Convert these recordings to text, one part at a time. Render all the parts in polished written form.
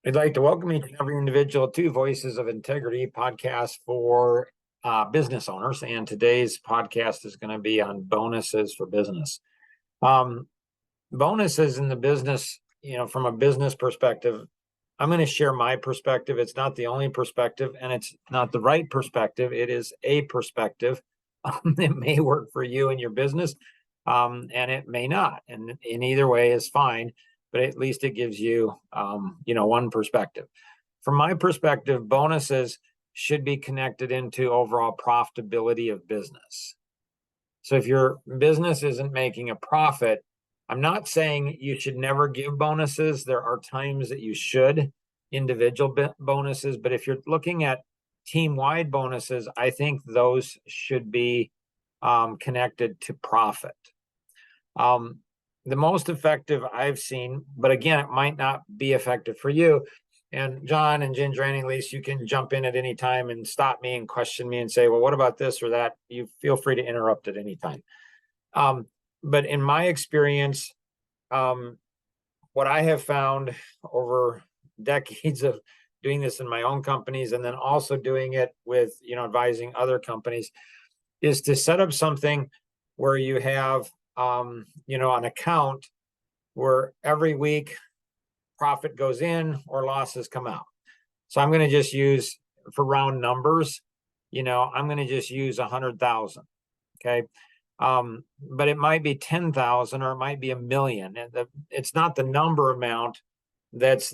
I'd like to welcome each and every individual to Voices of Integrity podcast for business owners. And today's podcast is going to be on bonuses for business. Um, Bonuses in the business, from a business perspective, I'm going to share my perspective. It's not the only perspective and it's not the right perspective. It is a perspective. It may work for you and your business, and it may not. And in either way is fine, but at least it gives you, one perspective. From my perspective, bonuses should be connected into overall profitability of business. So if your business isn't making a profit, I'm not saying you should never give bonuses. There are times that you should, individual bonuses, but if you're looking at team-wide bonuses, I think those should be connected to profit. The most effective I've seen, but again, it might not be effective for you. And John and Ginger and Elise, you can jump in at any time and stop me and question me and say, well, what about this or that? You feel free to interrupt at any time. But in my experience, what I have found over decades of doing this in my own companies and then also doing it with, advising other companies is to set up something where you have, an account where every week profit goes in or losses come out. So I'm going to just use for round numbers, I'm going to just use 100,000. Okay. But it might be 10,000 or it might be a million. And it's not the number amount it's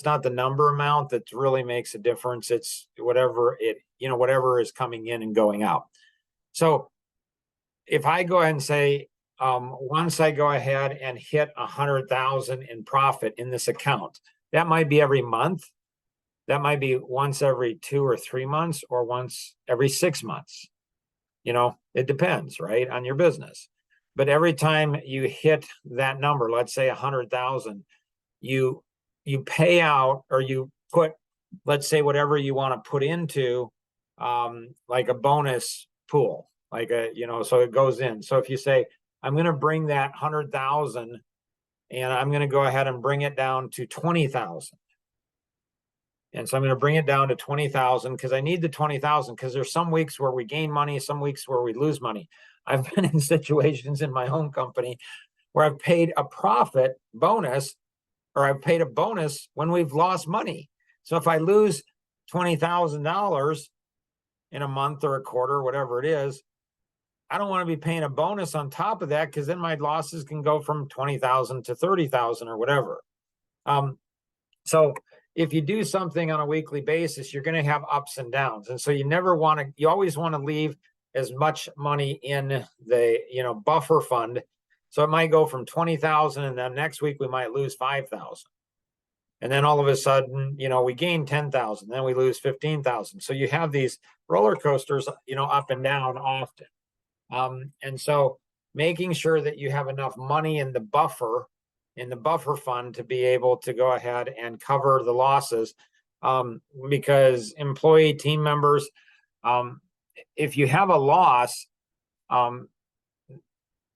not the number amount that really makes a difference. It's whatever whatever is coming in and going out. So if I go ahead and say, once I go ahead and hit 100,000 in profit in this account, that might be every month. That might be once every 2 or 3 months or once every 6 months. It depends, right, on your business. But every time you hit that number, let's say 100,000, you pay out or you put, let's say, whatever you want to put into like a bonus pool, so it goes in. So if you say, I'm going to bring that 100,000 and I'm going to go ahead and bring it down to 20,000. And so I'm going to bring it down to 20,000 because I need the 20,000 because there's some weeks where we gain money, some weeks where we lose money. I've been in situations in my own company where I've paid a profit bonus or I've paid a bonus when we've lost money. So if I lose $20,000 in a month or a quarter, or whatever it is, I don't want to be paying a bonus on top of that because then my losses can go from 20,000 to 30,000 or whatever. So if you do something on a weekly basis, you're going to have ups and downs. And so you always want to leave as much money in the, buffer fund. So it might go from 20,000 and then next week we might lose 5,000. And then all of a sudden, we gain 10,000, then we lose 15,000. So you have these roller coasters, up and down often. And so making sure that you have enough money in the buffer fund to be able to go ahead and cover the losses, because employee team members, if you have a loss,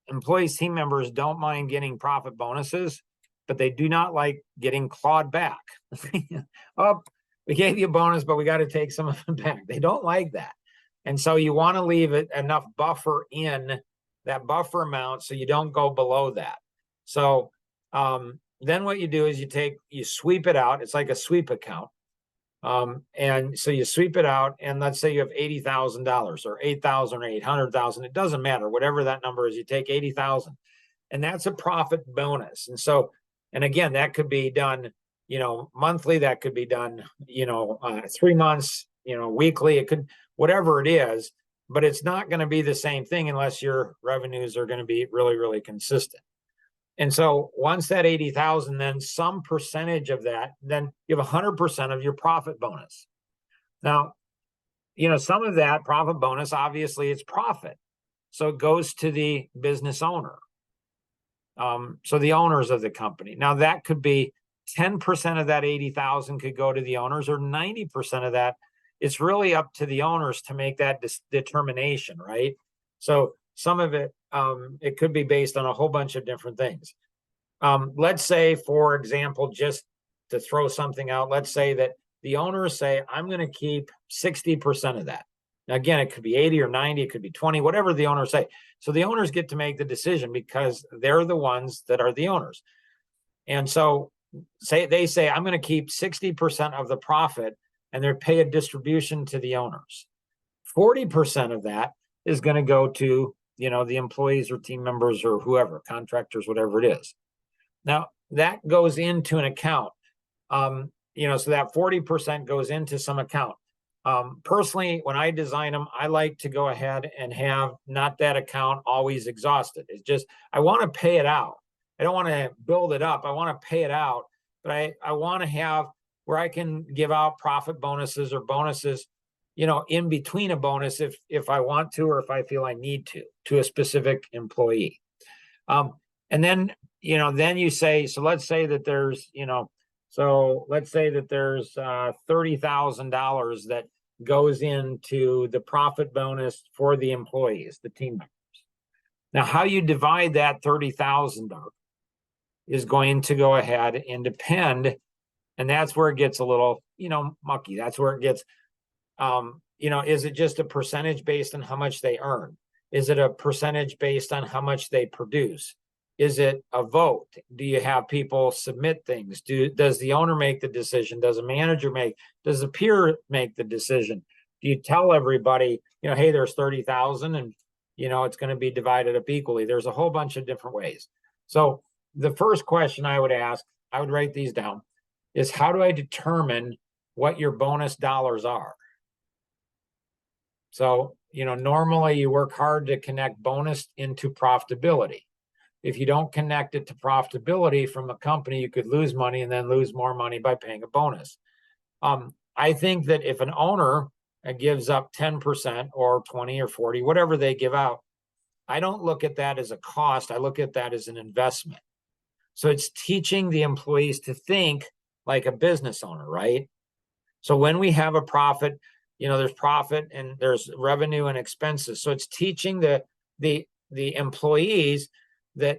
employees team members don't mind getting profit bonuses, but they do not like getting clawed back. Oh, we gave you a bonus, but we got to take some of it back. They don't like that. And so you want to leave it enough buffer in that buffer amount so you don't go below that. So then what you do is you sweep it out. It's like a sweep account. And so you sweep it out, and let's say you have $80,000 or 8,000 or 800,000. It doesn't matter. Whatever that number is, you take 80,000, and that's a profit bonus. And so, and again, that could be done, monthly. That could be done, 3 months, weekly. It could, whatever it is, but it's not going to be the same thing unless your revenues are going to be really, really consistent. And so once that 80,000, then some percentage of that, then you have 100% of your profit bonus. Now, some of that profit bonus, obviously it's profit. So it goes to the business owner. So the owners of the company. Now that could be 10% of that 80,000 could go to the owners, or 90% of that. It's really up to the owners to make that determination, right? So some of it, it could be based on a whole bunch of different things. Let's say, for example, just to throw something out. Let's say that the owners say, I'm going to keep 60% of that. Now, again, it could be 80 or 90, it could be 20, whatever the owners say. So the owners get to make the decision because they're the ones that are the owners. And so they say, I'm going to keep 60% of the profit, and they pay a distribution to the owners. 40% of that is going to go to, the employees or team members or whoever, contractors, whatever it is. Now that goes into an account. So that 40% goes into some account. Personally, when I design them, I like to go ahead and have not that account always exhausted. It's just, I want to pay it out. I don't want to build it up. I want to pay it out, but I want to have where I can give out profit bonuses or bonuses, in between a bonus if I want to, or if I feel I need to a specific employee. And then, then you say, so let's say that there's, let's say that there's $30,000 that goes into the profit bonus for the employees, the team members. Now, how you divide that 30,000 is going to go ahead and depend, and that's where it gets a little, mucky. That's where it gets, is it just a percentage based on how much they earn? Is it a percentage based on how much they produce? Is it a vote? Do you have people submit things? Does the owner make the decision? Does a manager does a peer make the decision? Do you tell everybody, hey, there's 30,000 and, it's going to be divided up equally? There's a whole bunch of different ways. So the first question I would ask, I would write these down, is how do I determine what your bonus dollars are? So, normally you work hard to connect bonus into profitability. If you don't connect it to profitability from a company, you could lose money and then lose more money by paying a bonus. I think that if an owner gives up 10% or 20 or 40, whatever they give out, I don't look at that as a cost. I look at that as an investment. So it's teaching the employees to think like a business owner, right? So when we have a profit, there's profit and there's revenue and expenses. So it's teaching the employees that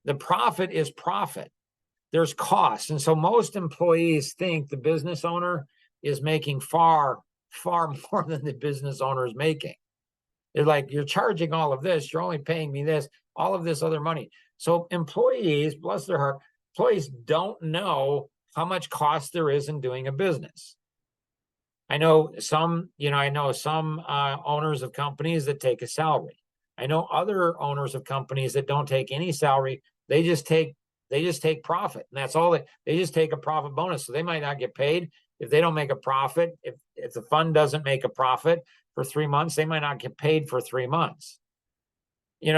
the profit is profit. There's costs. And so most employees think the business owner is making far, far more than the business owner is making. They're like, you're charging all of this, you're only paying me this, all of this other money. So employees, bless their heart, employees don't know how much cost there is in doing a business. I know some owners of companies that take a salary. I know other owners of companies that don't take any salary. They just take profit, and that's all. They just take a profit bonus. So they might not get paid if they don't make a profit. If the fund doesn't make a profit for 3 months, they might not get paid for 3 months.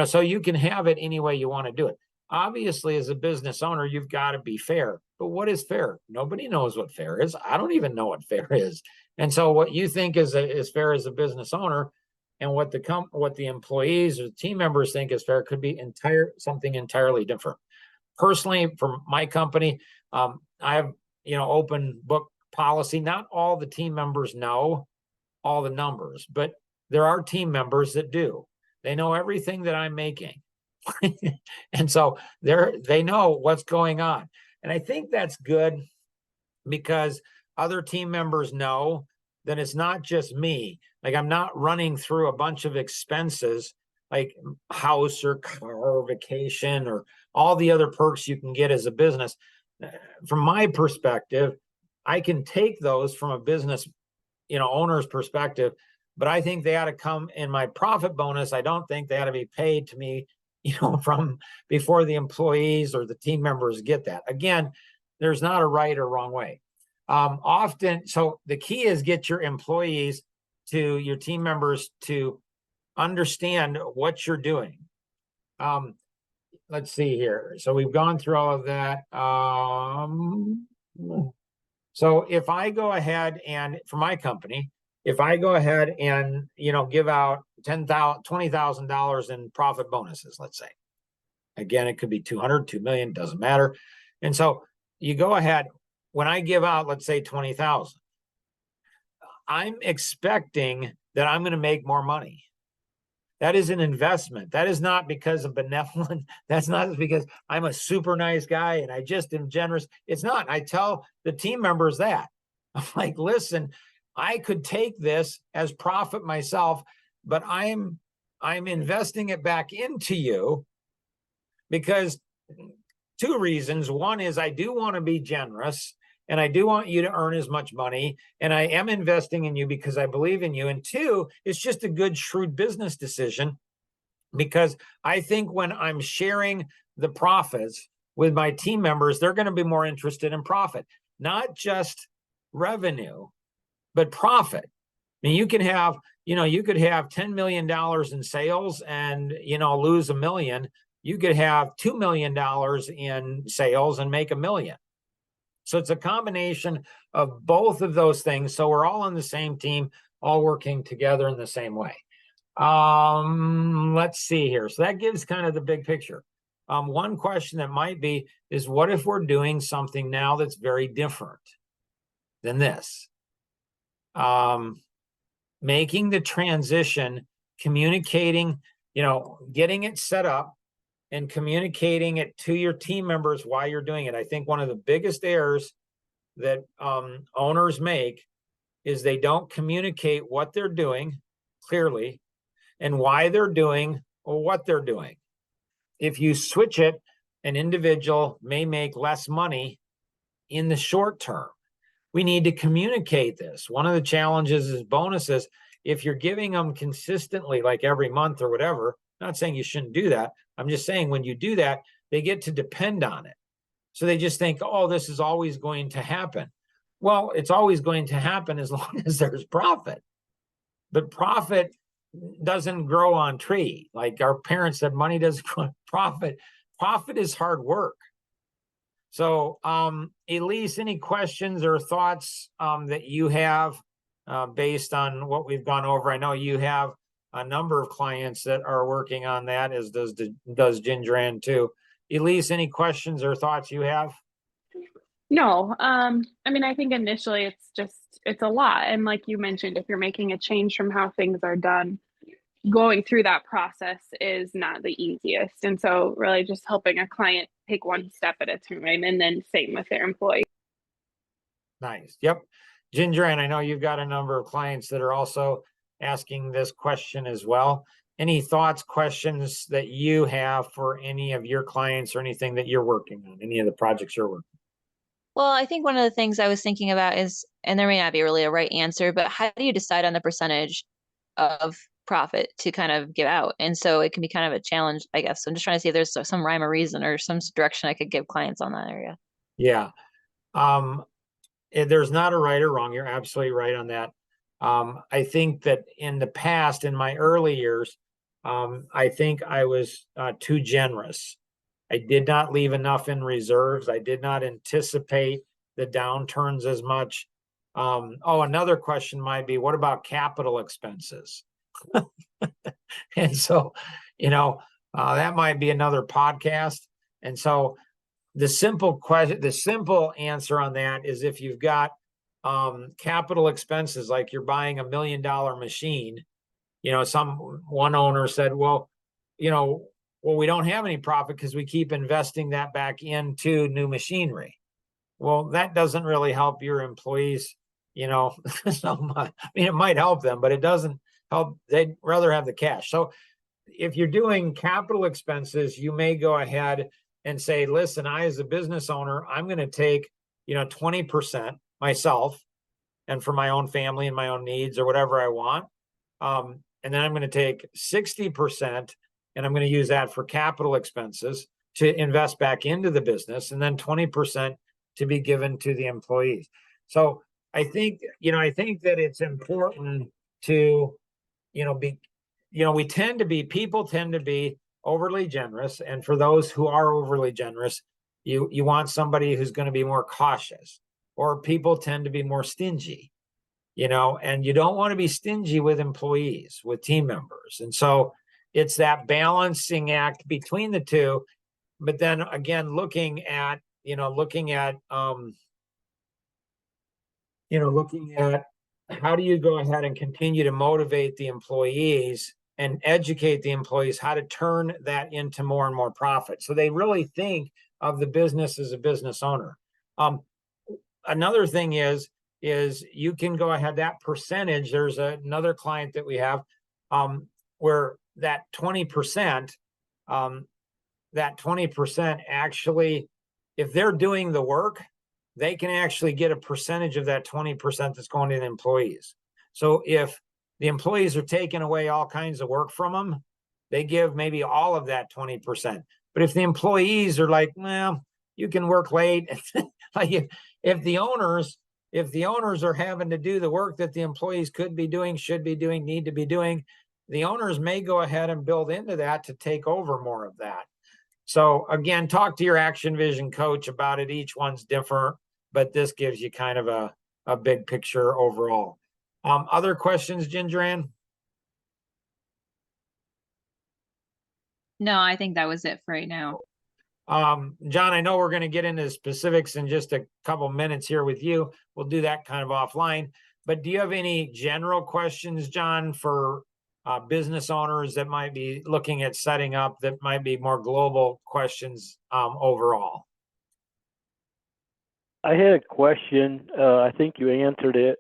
So you can have it any way you want to do it. Obviously, as a business owner, you've got to be fair. But what is fair? Nobody knows what fair is. I don't even know what fair is. And so what you think is fair as a business owner, and what the employees or the team members think is fair could be something entirely different. Personally, for my company, I have open book policy. Not all the team members know all the numbers, but there are team members that do. They know everything that I'm making. And so they know what's going on. And I think that's good because other team members know that it's not just me. Like, I'm not running through a bunch of expenses like house or car or vacation or all the other perks you can get as a business. From my perspective, I can take those from a business, owner's perspective, but I think they ought to come in my profit bonus. I don't think they ought to be paid to me, from before the employees or the team members get that. Again, there's not a right or wrong way. So the key is get your employees your team members to understand what you're doing. Let's see here. So we've gone through all of that. So if I go ahead and for my company, if I go ahead and, give out $20,000 in profit bonuses, let's say, again, it could be 200, 2 million, doesn't matter. And so you go ahead, when I give out, let's say 20,000, I'm expecting that I'm going to make more money. That is an investment. That is not because of benevolent. That's not because I'm a super nice guy and I just am generous. It's not. I tell the team members that. I'm like, listen, I could take this as profit myself, but I'm investing it back into you because two reasons. One is I do want to be generous and I do want you to earn as much money. And I am investing in you because I believe in you. And two, it's just a good, shrewd business decision because I think when I'm sharing the profits with my team members, they're going to be more interested in profit, not just revenue, but profit. I mean, you could have $10 million in sales and, lose $1 million. You could have $2 million in sales and make $1 million. So it's a combination of both of those things. So we're all on the same team, all working together in the same way. Let's see here. So that gives kind of the big picture. One question that might be is, what if we're doing something now that's very different than this? Making the transition, communicating, getting it set up and communicating it to your team members while you're doing it. I think one of the biggest errors that owners make is they don't communicate what they're doing clearly and why they're doing or what they're doing. If you switch it, an individual may make less money in the short term. We need to communicate this. One of the challenges is bonuses. If you're giving them consistently, like every month or whatever, I'm not saying you shouldn't do that. I'm just saying when you do that, they get to depend on it. So they just think, oh, this is always going to happen. Well, it's always going to happen as long as there's profit. But profit doesn't grow on tree. Like our parents said, money doesn't grow on profit. Profit is hard work. So, Elise, any questions or thoughts that you have based on what we've gone over? I know you have a number of clients that are working on that, as does Gingeran too. Elise, any questions or thoughts you have? No, I mean, I think initially it's a lot. And like you mentioned, if you're making a change from how things are done, going through that process is not the easiest. And so really just helping a client take one step at a time, and then same with their employee. Nice. Yep. Gingeran, I know you've got a number of clients that are also asking this question as well. Any thoughts, questions that you have for any of your clients or anything that you're working on, any of the projects you're working on? Well, I think one of the things I was thinking about is, and there may not be really a right answer, but how do you decide on the percentage of profit to kind of give out? And so it can be kind of a challenge, I guess. So I'm just trying to see if there's some rhyme or reason or some direction I could give clients on that area. Yeah. There's not a right or wrong. You're absolutely right on that. I think that in the past, in my early years, I think I was too generous. I did not leave enough in reserves. I did not anticipate the downturns as much. Another question might be, what about capital expenses? And so, that might be another podcast. And so the simple answer on that is, if you've got capital expenses, like you're buying $1 million machine, one owner said, well, we don't have any profit because we keep investing that back into new machinery. Well, that doesn't really help your employees, so much. I mean, it might help them, but it doesn't help. They'd rather have the cash. So if you're doing capital expenses, you may go ahead and say, listen, I, as a business owner, I'm going to take, 20% myself and for my own family and my own needs or whatever I want. And then I'm going to take 60% and I'm going to use that for capital expenses to invest back into the business, and then 20% to be given to the employees. So I think that it's important to, people tend to be overly generous. And for those who are overly generous, you want somebody who's going to be more cautious, or people tend to be more stingy, and you don't want to be stingy with employees, with team members. And so it's that balancing act between the two. But then again, looking at how do you go ahead and continue to motivate the employees and educate the employees how to turn that into more and more profit. So they really think of the business as a business owner. Another thing is you can go ahead, that percentage, there's another client that we have where that 20%, actually, if they're doing the work, they can actually get a percentage of that 20% that's going to the employees. So if the employees are taking away all kinds of work from them, they give maybe all of that 20%. But if the employees are like, well, you can work late, like if the owners are having to do the work that the employees could be doing, should be doing, need to be doing, the owners may go ahead and build into that to take over more of that. So again, talk to your Action Vision coach about it. Each one's different, but this gives you kind of a big picture overall. Other questions, Ginger Ann? No, I think that was it for right now. John, I know we're going to get into specifics in just a couple minutes here with you. We'll do that kind of offline. But do you have any general questions, John, for business owners that might be looking at setting up, that might be more global questions overall? I had a question. I think you answered it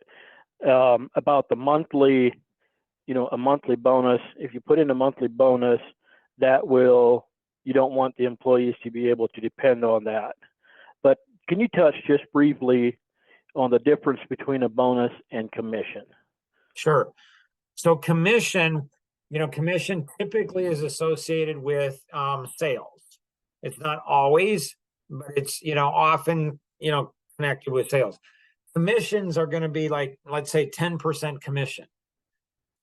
about the monthly, a monthly bonus. If you put in a monthly bonus, you don't want the employees to be able to depend on that. But can you touch just briefly on the difference between a bonus and commission? Sure. So commission typically is associated with sales. It's not always, but it's, often, connected with sales. Commissions are going to be like, let's say 10% commission.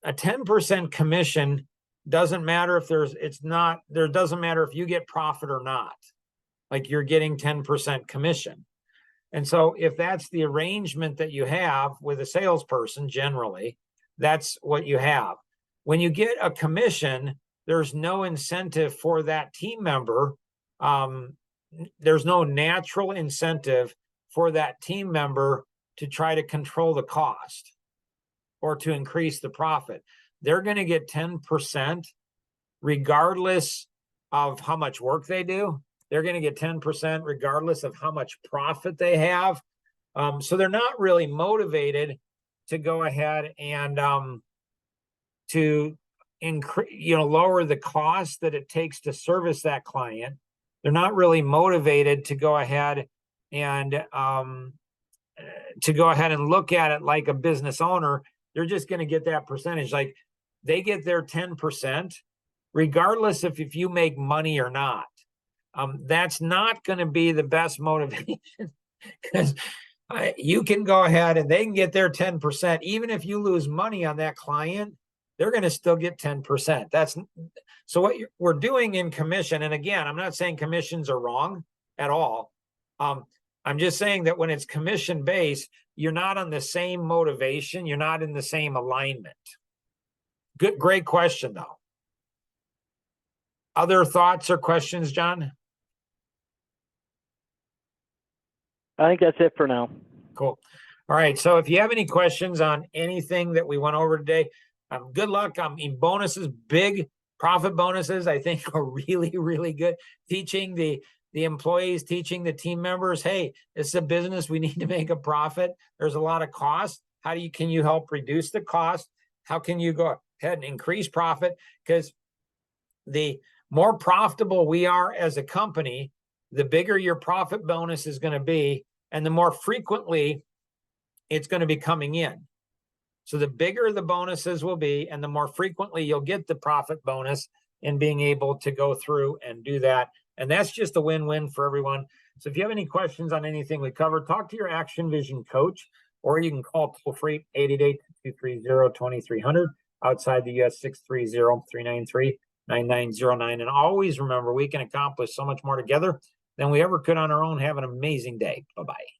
A 10% commission doesn't matter if doesn't matter if you get profit or not. Like, you're getting 10% commission. And so if that's the arrangement that you have with a salesperson, generally, that's what you have. When you get a commission, there's no incentive for that team member. There's no natural incentive for that team member to try to control the cost or to increase the profit. They're going to get 10% regardless of how much work they do. They're going to get 10% regardless of how much profit they have. So they're not really motivated to go ahead and to increase, lower the cost that it takes to service that client. They're not really motivated to go ahead and look at it like a business owner. They're just going to get that percentage. Like, they get their 10% regardless if you make money or not. That's not going to be the best motivation, because you can go ahead and they can get their 10%. Even if you lose money on that client, they're going to still get 10%. So what we're doing in commission, and again, I'm not saying commissions are wrong at all. I'm just saying that when it's commission based, you're not on the same motivation. You're not in the same alignment. Great question, though. Other thoughts or questions, John? I think that's it for now. Cool. All right. So if you have any questions on anything that we went over today, good luck. Bonuses, big profit bonuses, I think are really, really good. Teaching the employees, teaching the team members, hey, it's a business. We need to make a profit. There's a lot of cost. Can you help reduce the cost? How can you go ahead and increase profit? Because the more profitable we are as a company, the bigger your profit bonus is going to be, and the more frequently it's going to be coming in. So the bigger the bonuses will be, and the more frequently you'll get the profit bonus in being able to go through and do that. And that's just a win-win for everyone. So if you have any questions on anything we covered, talk to your Action Vision coach, or you can call toll-free 888-230-2300, outside the US 630-393-9909. And always remember, we can accomplish so much more together than we ever could on our own. Have an amazing day. Bye-bye.